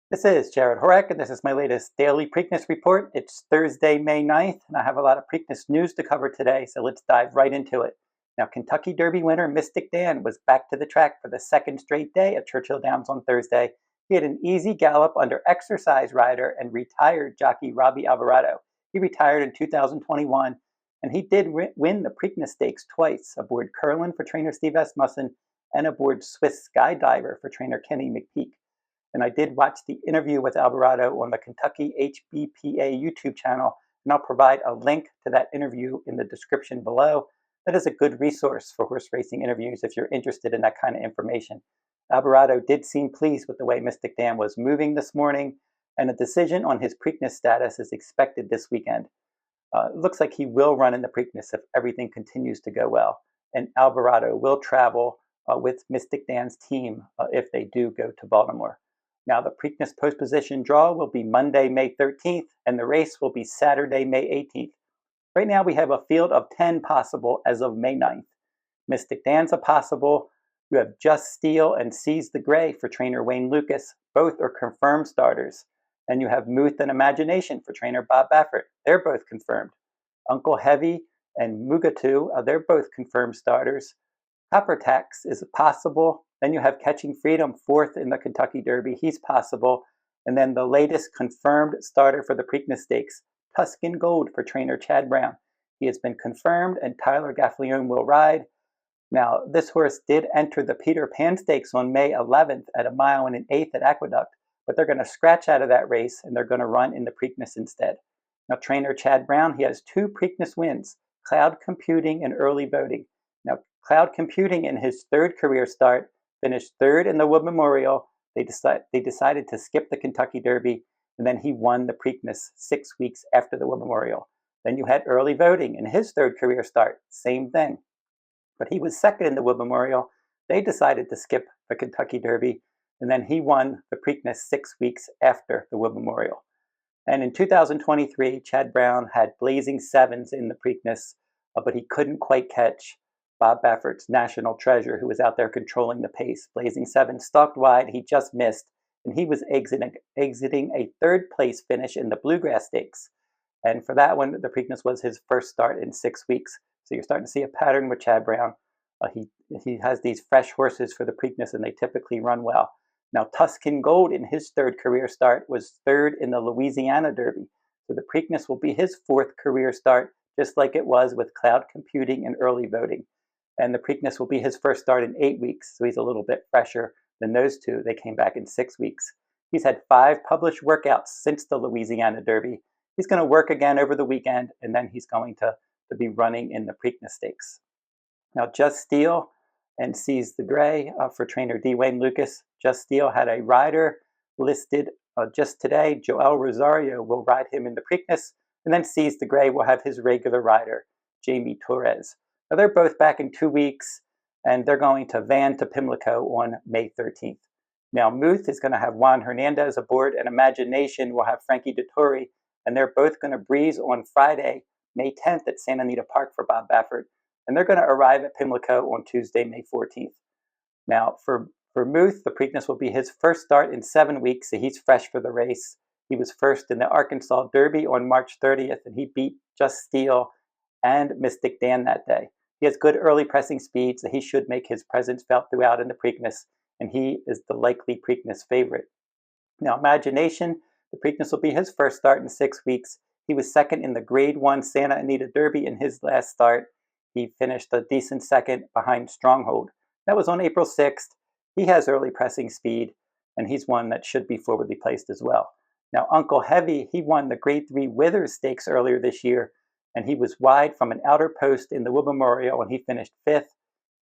This is Jarrod Horak, and this is my latest daily Preakness report. It's Thursday, May 9th, and I have a lot of Preakness news to cover today, so let's dive right into it. Now, Kentucky Derby winner Mystik Dan was back to the track for the second straight day at Churchill Downs on Thursday. He had an easy gallop under exercise rider and retired jockey Robbie Alvarado. He retired in 2021, and he did win the Preakness Stakes twice, aboard Curlin for trainer Steve Asmussen and aboard Swiss Skydiver for trainer Kenny McPeak. And I did watch the interview with Alvarado on the Kentucky HBPA YouTube channel, and I'll provide a link to that interview in the description below. That is a good resource for horse racing interviews if you're interested in that kind of information. Alvarado did seem pleased with the way Mystik Dan was moving this morning, and a decision on his Preakness status is expected this weekend. It looks like he will run in the Preakness if everything continues to go well, and Alvarado will travel with Mystik Dan's team if they do go to Baltimore. Now, the Preakness post-position draw will be Monday, May 13th, and the race will be Saturday, May 18th. Right now, we have a field of 10 possible as of May 9th. Mystik Dan's a possible. You have Just Steel and Seize the Gray for trainer Wayne Lucas. Both are confirmed starters. And you have Muth and Imagination for trainer Bob Baffert. They're both confirmed. Uncle Heavy and Mugatu, they're both confirmed starters. Copper Tax is possible. Then you have Catching Freedom, fourth in the Kentucky Derby. He's possible. And then the latest confirmed starter for the Preakness Stakes, Tuscan Gold for trainer Chad Brown. He has been confirmed, and Tyler Gaffalione will ride. Now, this horse did enter the Peter Pan Stakes on May 11th at 1 mile and an eighth at Aqueduct, but they're going to scratch out of that race, and they're going to run in the Preakness instead. Now, trainer Chad Brown, he has 2 Preakness wins, Cloud Computing and Early Voting. Now, Cloud Computing in his third career start finished third in the Wood Memorial. They decided to skip the Kentucky Derby, and then he won the Preakness 6 weeks after the Wood Memorial. Then you had Early Voting in his third career start, same thing. But he was second in the Wood Memorial. They decided to skip the Kentucky Derby, and then he won the Preakness 6 weeks after the Wood Memorial. And in 2023, Chad Brown had blazing sevens in the Preakness, but he couldn't quite catch Bob Baffert's National Treasure, who was out there controlling the pace. Blazing Seven stalked wide, he just missed, and he was exiting a third place finish in the Bluegrass Stakes. And for that one, the Preakness was his first start in 6 weeks. So you're starting to see a pattern with Chad Brown. He has these fresh horses for the Preakness, and they typically run well. Now, Tuscan Gold in his third career start was third in the Louisiana Derby. So the Preakness will be his fourth career start, just like it was with Cloud Computing and Early Voting. And the Preakness will be his first start in 8 weeks, so he's a little bit fresher than those two. They came back in 6 weeks. He's had 5 published workouts since the Louisiana Derby. He's going to work again over the weekend, and then he's going to be running in the Preakness Stakes. Now, Just Steel and Seize the Gray for trainer D. Wayne Lucas. Just Steel had a rider listed just today. Joel Rosario will ride him in the Preakness, and then Seize the Gray will have his regular rider, Jamie Torres. Now, they're both back in 2 weeks, and they're going to van to Pimlico on May 13th. Now, Muth is going to have Juan Hernandez aboard, and Imagination will have Frankie Dettori, and they're both going to breeze on Friday, May 10th at Santa Anita Park for Bob Baffert, and they're going to arrive at Pimlico on Tuesday, May 14th. Now, for Muth, the Preakness will be his first start in 7 weeks, so he's fresh for the race. He was first in the Arkansas Derby on March 30th, and he beat Just Steel and Mystik Dan that day. He has good early pressing speed, so he should make his presence felt throughout in the Preakness, and he is the likely Preakness favorite. Now, Imagination, the Preakness will be his first start in 6 weeks. He was second in the Grade 1 Santa Anita Derby in his last start. He finished a decent second behind Stronghold. That was on April 6th. He has early pressing speed, and he's one that should be forwardly placed as well. Now, Uncle Heavy, he won the Grade 3 Withers Stakes earlier this year, and he was wide from an outer post in the Wood Memorial, and he finished 5th.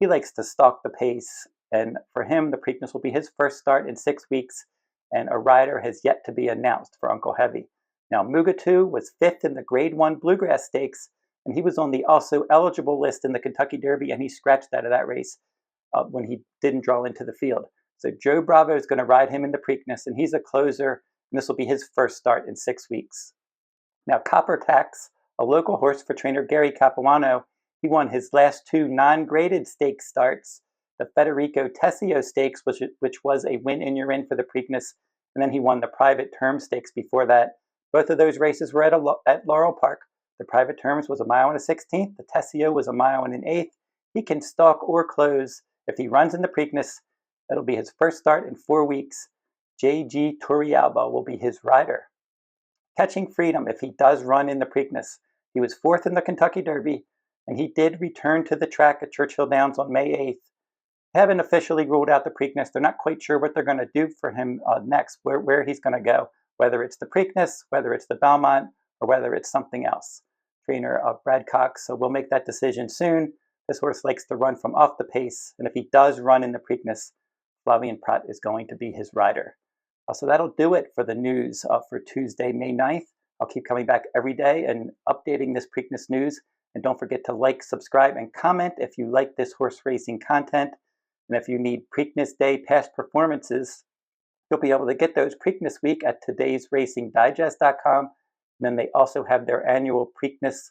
He likes to stalk the pace, and for him, the Preakness will be his first start in 6 weeks, and a rider has yet to be announced for Uncle Heavy. Now, Mugatu was 5th in the Grade 1 Bluegrass Stakes, and he was on the also eligible list in the Kentucky Derby, and he scratched out of that race when he didn't draw into the field. So Joe Bravo is going to ride him in the Preakness, and he's a closer, and this will be his first start in 6 weeks. Now, Copper Tax, a local horse for trainer Gary Capuano, he won his last 2 non-graded stakes starts, the Federico Tessio Stakes, which was a win-in-your-in for the Preakness, and then he won the private term stakes before that. Both of those races were at Laurel Park. The private terms was 1 mile and a 16th. The Tessio was 1 mile and an 1/8. He can stalk or close. If he runs in the Preakness, it'll be his first start in 4 weeks. J.G. Turrialba will be his rider. Catching Freedom, if he does run in the Preakness. He was 4th in the Kentucky Derby, and he did return to the track at Churchill Downs on May 8th. They haven't officially ruled out the Preakness. They're not quite sure what they're going to do for him next, where he's going to go, whether it's the Preakness, whether it's the Belmont, or whether it's something else. Trainer Brad Cox, so we'll make that decision soon. This horse likes to run from off the pace, and if he does run in the Preakness, Flavien Prat is going to be his rider. So that'll do it for the news for Tuesday, May 9th. I'll keep coming back every day and updating this Preakness news. And don't forget to like, subscribe, and comment if you like this horse racing content. And if you need Preakness Day past performances, you'll be able to get those Preakness week at todaysracingdigest.com. And then they also have their annual Preakness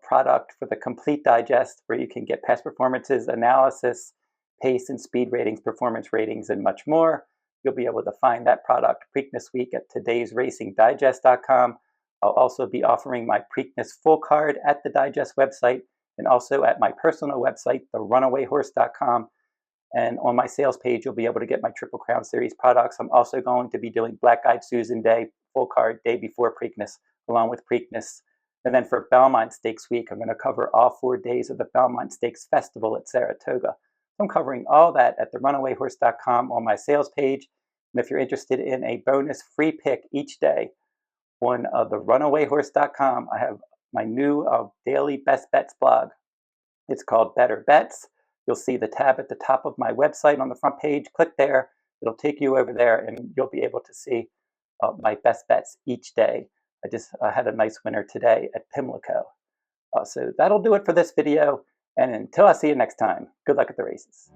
product for the complete digest, where you can get past performances, analysis, pace and speed ratings, performance ratings, and much more. You'll be able to find that product, Preakness week, at todaysracingdigest.com. I'll also be offering my Preakness full card at the Digest website and also at my personal website, therunawayhorse.com. And on my sales page, you'll be able to get my Triple Crown Series products. I'm also going to be doing Black Eyed Susan Day, full card, day before Preakness, along with Preakness. And then for Belmont Stakes week, I'm going to cover all 4 days of the Belmont Stakes Festival at Saratoga. I'm covering all that at therunawayhorse.com on my sales page. And if you're interested in a bonus free pick each day on therunawayhorse.com, I have my new daily best bets blog. It's called Better Bets. You'll see the tab at the top of my website on the front page. Click there. It'll take you over there, and you'll be able to see my best bets each day. I just had a nice winner today at Pimlico. So that'll do it for this video. And until I see you next time, good luck at the races.